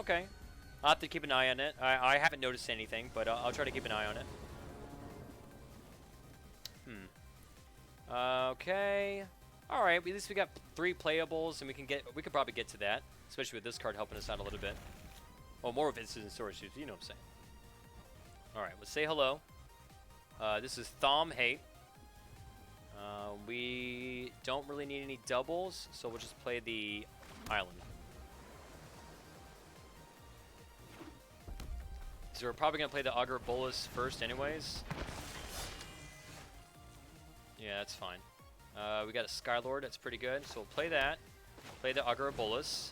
Okay. I'll have to keep an eye on it. I haven't noticed anything, but I'll try to keep an eye on it. Okay. All right. At least we got 3 playables, and we could probably get to that, especially with this card helping us out a little bit. Well, more of instant storage issues. You know what I'm saying. All right. Let's say hello. This is Thom Hate. We don't really need any doubles, so we'll just play the island. So we're probably going to play the Augur Bolus first anyways. Yeah, that's fine. We got a Skylord, that's pretty good. So we'll play that. Play the Augur Bolus.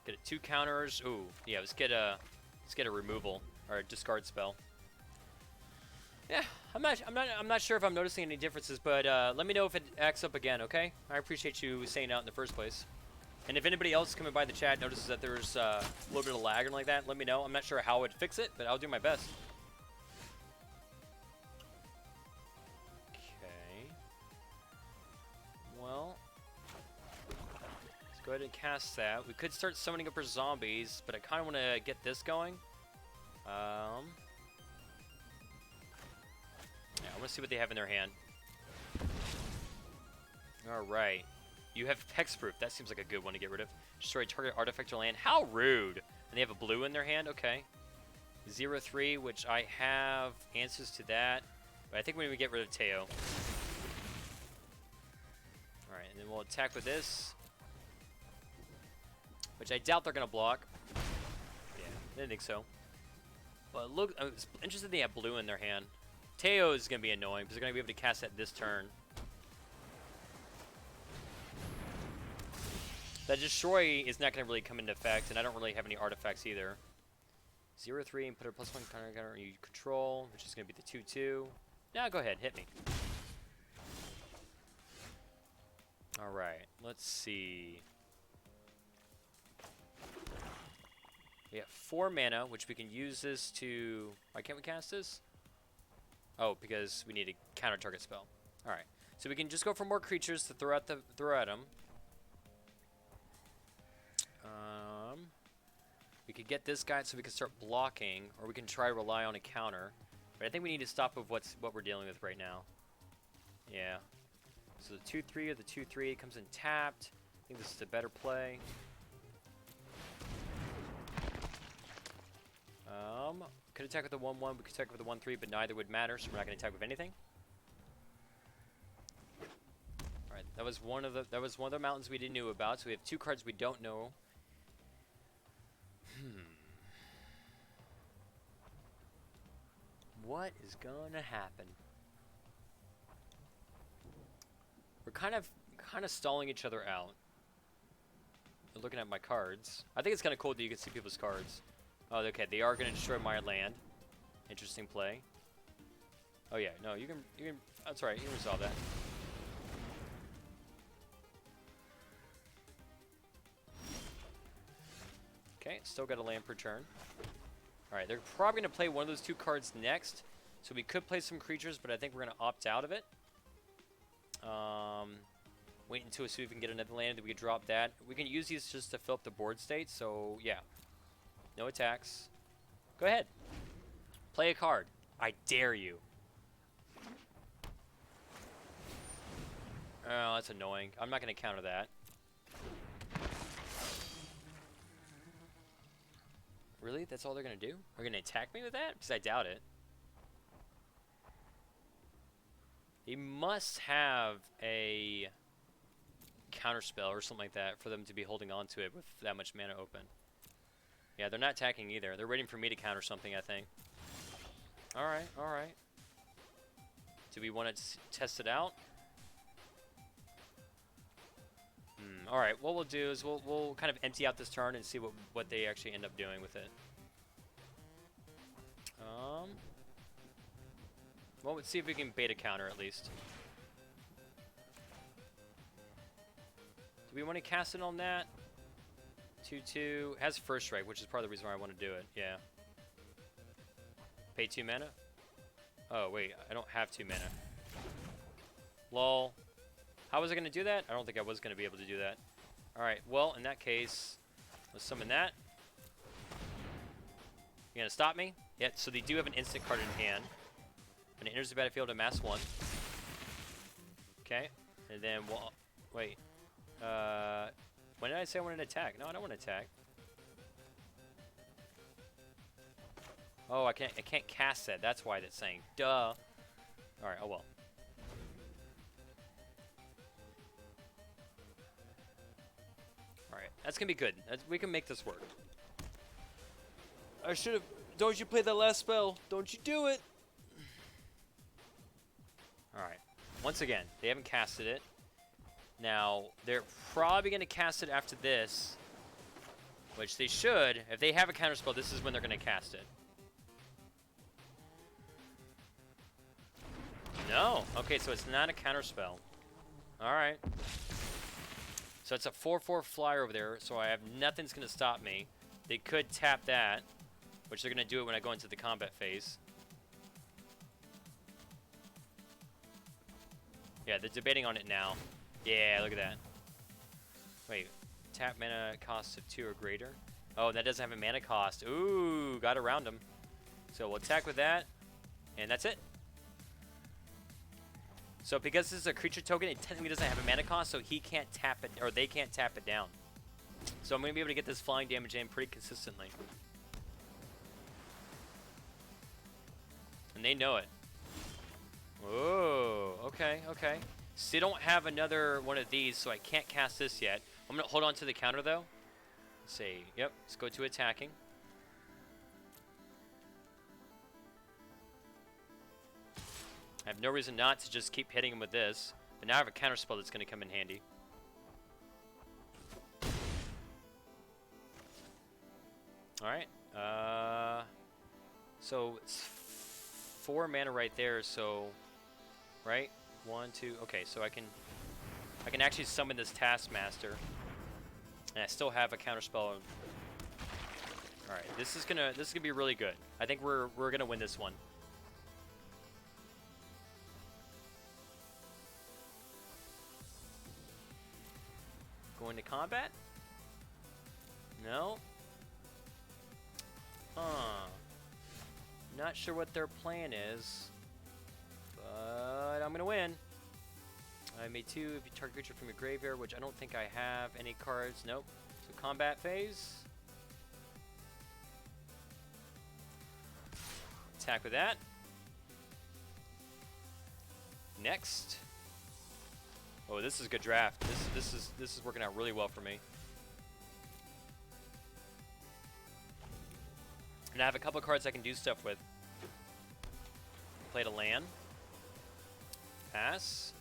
Get it 2 counters. Ooh, yeah, let's get a removal or a discard spell. Yeah, I'm not sure if I'm noticing any differences, but let me know if it acts up again, okay? I appreciate you saying out in the first place. And if anybody else coming by the chat notices that there's a little bit of lag or like that, let me know. I'm not sure how I'd fix it, but I'll do my best. Okay. Well, let's go ahead and cast that. We could start summoning up our zombies, but I kind of want to get this going. Yeah, I want to see what they have in their hand. All right. You have Hexproof. That seems like a good one to get rid of. Destroy target artifact or land. How rude. And they have a blue in their hand? Okay. 0-3, which I have answers to that. But I think when we get rid of Teo. Alright, and then we'll attack with this. Which I doubt they're going to block. Yeah, I didn't think so. But look, I was interested they have blue in their hand. Teo is going to be annoying because they're going to be able to cast that this turn. That Destroy is not going to really come into effect, and I don't really have any artifacts either. 0-3 and put a +1 counter you control, which is going to be the 2-2. Now go ahead, hit me. Alright, let's see. We have 4 mana, which we can use this to... Why can't we cast this? Oh, because we need a counter target spell. Alright, so we can just go for more creatures to throw at them. We could get this guy so we can start blocking, or we can try to rely on a counter. But I think we need to stop with what we're dealing with right now. Yeah. So the 2-3 or the 2-3 comes in tapped. I think this is a better play. Could attack with the 1-1, we could attack with the 1-3, but neither would matter, so we're not going to attack with anything. Alright, that was one of the mountains we didn't know about, so we have 2 cards we don't know. What is gonna happen? We're kind of stalling each other out. You're looking at my cards. I think it's kind of cool that you can see people's cards. Oh, okay, they are gonna destroy my land. Interesting play. Oh yeah, no, you can. That's right, you can resolve that. Okay, still got a land per turn. Alright, they're probably going to play one of those 2 cards next. So we could play some creatures, but I think we're going to opt out of it. Wait until we see if we can get another land, that we can drop that. We can use these just to fill up the board state, so yeah. No attacks. Go ahead. Play a card. I dare you. Oh, that's annoying. I'm not going to counter that. Really? That's all they're going to do? They're going to attack me with that? Because I doubt it. He must have a counterspell or something like that for them to be holding on to it with that much mana open. Yeah, they're not attacking either. They're waiting for me to counter something, I think. Alright, alright. Do we want to test it out? Alright, what we'll do is we'll kind of empty out this turn and see what they actually end up doing with it. Well, let's see if we can bait a counter at least. Do we want to cast it on that? 2-2. It has first strike, which is part of the reason why I want to do it. Yeah. Pay 2 mana? Oh, wait. I don't have 2 mana. Lol. How was I going to do that? I don't think I was going to be able to do that. Alright, well, in that case, let's summon that. You going to stop me? Yeah, so they do have an instant card in hand. When it enters the battlefield, amass 1. Okay, and then we'll... Wait. When did I say I wanted to attack? No, I don't want to attack. Oh, I can't cast that. That's why that's saying, duh. Alright, oh well. Alright, that's gonna be good. We can make this work. I should have... Don't you play that last spell. Don't you do it. Alright. Once again, they haven't casted it. Now, they're probably going to cast it after this. Which they should. If they have a counterspell, this is when they're going to cast it. No. Okay, so it's not a counterspell. Alright. So it's a 4/4 flyer over there, so I have nothing's going to stop me. They could tap that, which they're going to do it when I go into the combat phase. Yeah, they're debating on it now. Yeah, look at that. Wait, tap mana cost of 2 or greater. Oh, that doesn't have a mana cost. Ooh, got around him. So we'll attack with that, and that's it. So because this is a creature token, it technically doesn't have a mana cost, so he can't tap it, or they can't tap it down. So I'm going to be able to get this flying damage in pretty consistently. And they know it. Oh, okay, okay. Still don't have another one of these, so I can't cast this yet. I'm going to hold on to the counter, though. Let's see. Yep, let's go to attacking. I have no reason not to just keep hitting him with this. But now I have a counter spell that's going to come in handy. Alright. So it's 4 mana right there, so... Right? 1, 2... Okay, so I can actually summon this Taskmaster. And I still have a counter spell. Alright, this is gonna be really good. I think we're gonna win this one. Going to combat? No? Huh. Not sure what their plan is. But I'm gonna win. I made 2 if you target creature from your graveyard, which I don't think I have any cards. Nope. So combat phase. Attack with that. Next. Oh, this is a good draft. This is working out really well for me. And I have a couple cards I can do stuff with. Play to land. Pass.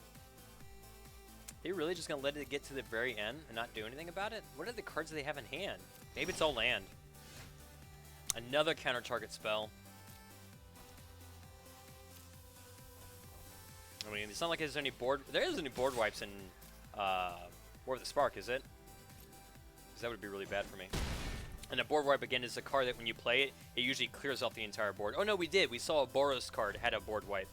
They really just gonna let it get to the very end and not do anything about it? What are the cards they have in hand? Maybe it's all land. Another counter target spell. I mean, it's not like there's any board. There isn't any board wipes in War of the Spark, is it? Because that would be really bad for me. And a board wipe, again, is a card that when you play it, it usually clears off the entire board. Oh, no, we did. We saw a Boros card had a board wipe.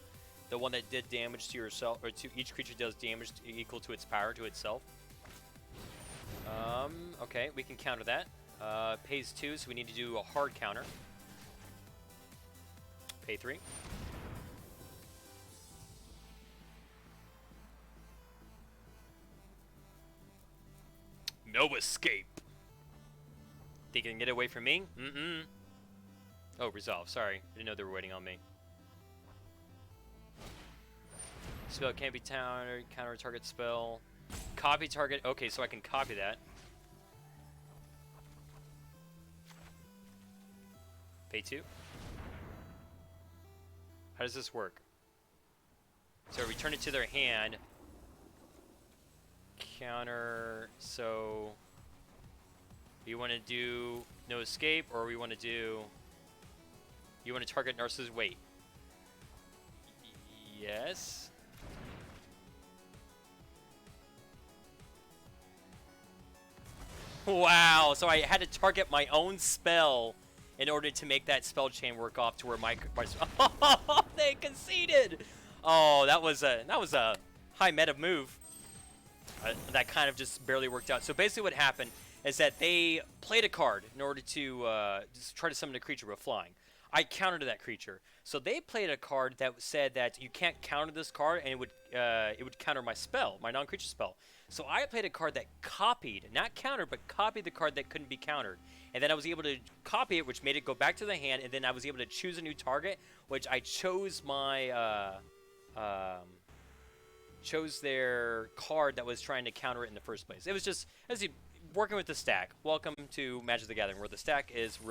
The one that did damage to yourself, or to each creature does damage equal to its power to itself. Okay, we can counter that. Pays 2, so we need to do a hard counter. Pay 3. No escape. They can get away from me? Mm-mm. Oh, resolve. Sorry. I didn't know they were waiting on me. Spell can't be countered. Counter target spell. Copy target. Okay, so I can copy that. Pay 2. How does this work? So return it to their hand. Counter. So you want to do no escape, or we want to do... You want to target Narcissus? Wait. Yes. Wow, so I had to target my own spell in order to make that spell chain work off to where my they conceded. Oh, that was a high meta move. that kind of just barely worked out. So basically what happened is that they played a card in order to just try to summon a creature with flying. I countered that creature. So they played a card that said that you can't counter this card, and it would counter my spell, my non-creature spell. So I played a card that copied, not countered, but copied the card that couldn't be countered. And then I was able to copy it, which made it go back to the hand, and then I was able to choose a new target, which I chose my chose their card that was trying to counter it in the first place. It was just, as you working with the stack. Welcome to Magic the Gathering, where the stack is really